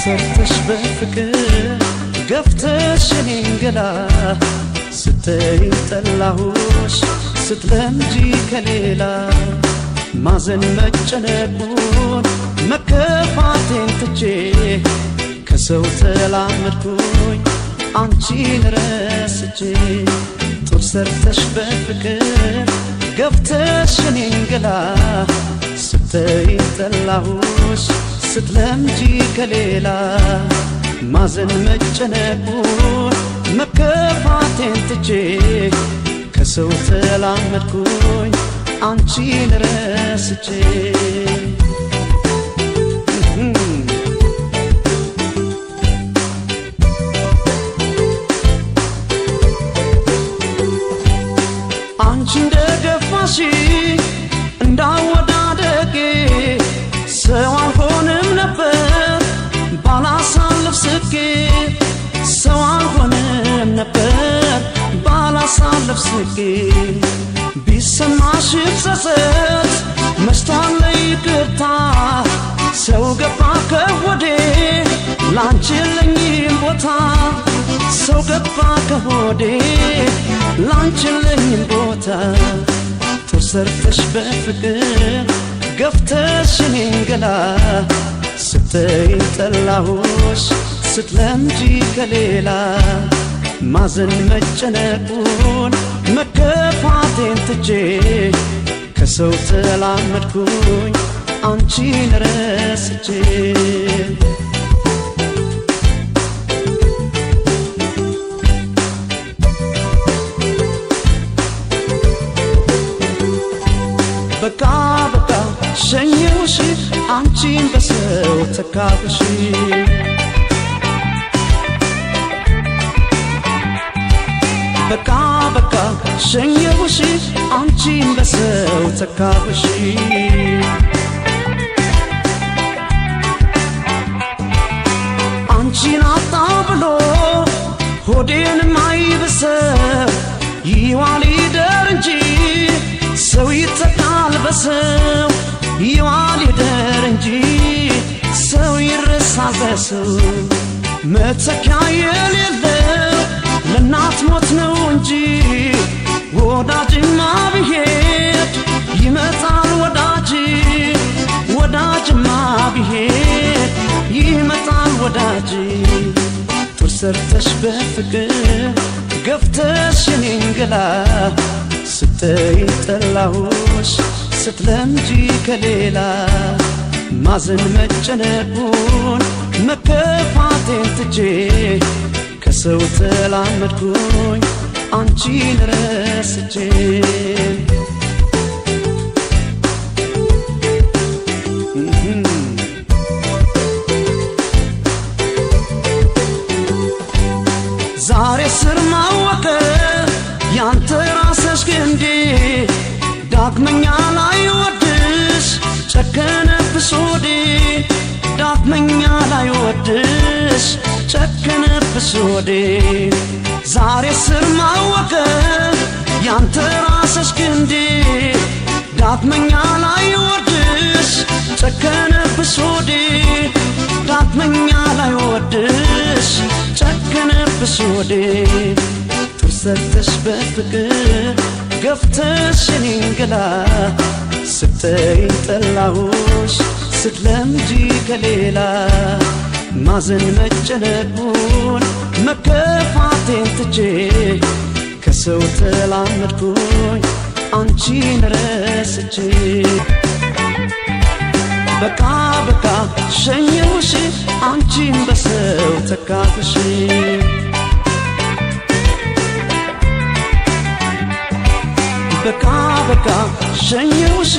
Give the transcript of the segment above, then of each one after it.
ሰርተሽ በፍቅር ገፍተሽ እኔን ገላ ስትይኝ ጠላሁሽ ስትለምጂ ከሌላ ማዘን መጨነቁን መከፋቴን ትቼ ከሰው ተላመድኩኝ አንቺን ረስቼ ጡር ሰርተሽ በፍቅር ገፍተሽ እኔን ገላ ስትይኝ ጠላሁሽ ስትለምጂ ከሌላ ማዘን መጨነቁን መከፋቴን ትቼ ከሰው ተላመድኩኝ አንቺን ረስቼ አንቺ እንደገፋሽ እንዳወዳደጌ ሰው አልሆንም ነበር ባላሳልፍ ስቄ ሰው አልሆንም ነበር ባላሳልፍ ስቄ ቢሰማሽ ጸጸት መስታለ ይቅርታ ሰው ገባ ከሆዴ ላንቺ የለኝም ቦታ ሰው ገባ ከሆዴ ላንቺ የለኝም ቦታ ጡር ሰርተሽ በፍቅር ገፍተሽ እኔን ገላ ስትይኝ ጠላሁሽ ስትለምጂ ከሌላ ማዘን መጨነቁን መከፋቴን ትቼ ከሰው ተላመድኩኝ አንቺን ረስቼ በቃ በቃ ሸኘሁሽ አንቺን በሰው ተካብሽ በቃ በቃ ሸኘሁሽ አንቺን በሰው ተካብሽ አንቺን አጣው ብሎ ሆዴን ማይብሰው ይዋል ይደር እንጂ ሰው ይተካል በሰው ይዋል ይደር እንጂ ሰው ይረሳል በሰው መተኪያ የሌለው ለእናት ሞት ነው እንጂ ወዳጅማ ብሄድ ይመጣል ወዳጅ ወዳጅማ ብሄድ ይመጣል ወዳጅ ጡር ሰርተሽ በፍቅር ገፍተሽ እኔን ገላ ስትይኝ ጠላሁሽ ስትለምጂ ከሌላ ማዘን መጨነቁን መከፋቴን ትቼ ከሰው ተላመድኩኝ አንቺን ረስቼ ዛሬ ስር ማወቀ ያንተ ራስሽ ግንዴ ዳግመኛ ላይ ወድሽ ጨከነብሽ ሆዴ ዳግመኛ ላይ ወድሽ ጨከነብሽ ሆዴ ዛሬ ስር ማወቀ ያንተ ራስሽ ግንዴ ዳግመኛ ላይ ወድሽ ጨከነብሽ ሆዴ ዳግመኛ ላይ ወድሽ ጨከነብሽ ሆዴ ጡር ሰርተሽ በፍቅር ገፍተሽ እኔን ገላ ስትይኝ ጠላሁሽ ስትለምጂ ከሌላ ማዘን መጨነቁን መከፋቴን ትቼ ከሰው ተላመድኩኝ አንቺን ረስቼ በቃ በቃ ሸኘሁሽ አንቺን በሰው ተካብሽ በቃ በቃ ሸኘሁሽ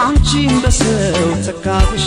አንቺን በሰው ተካብሽ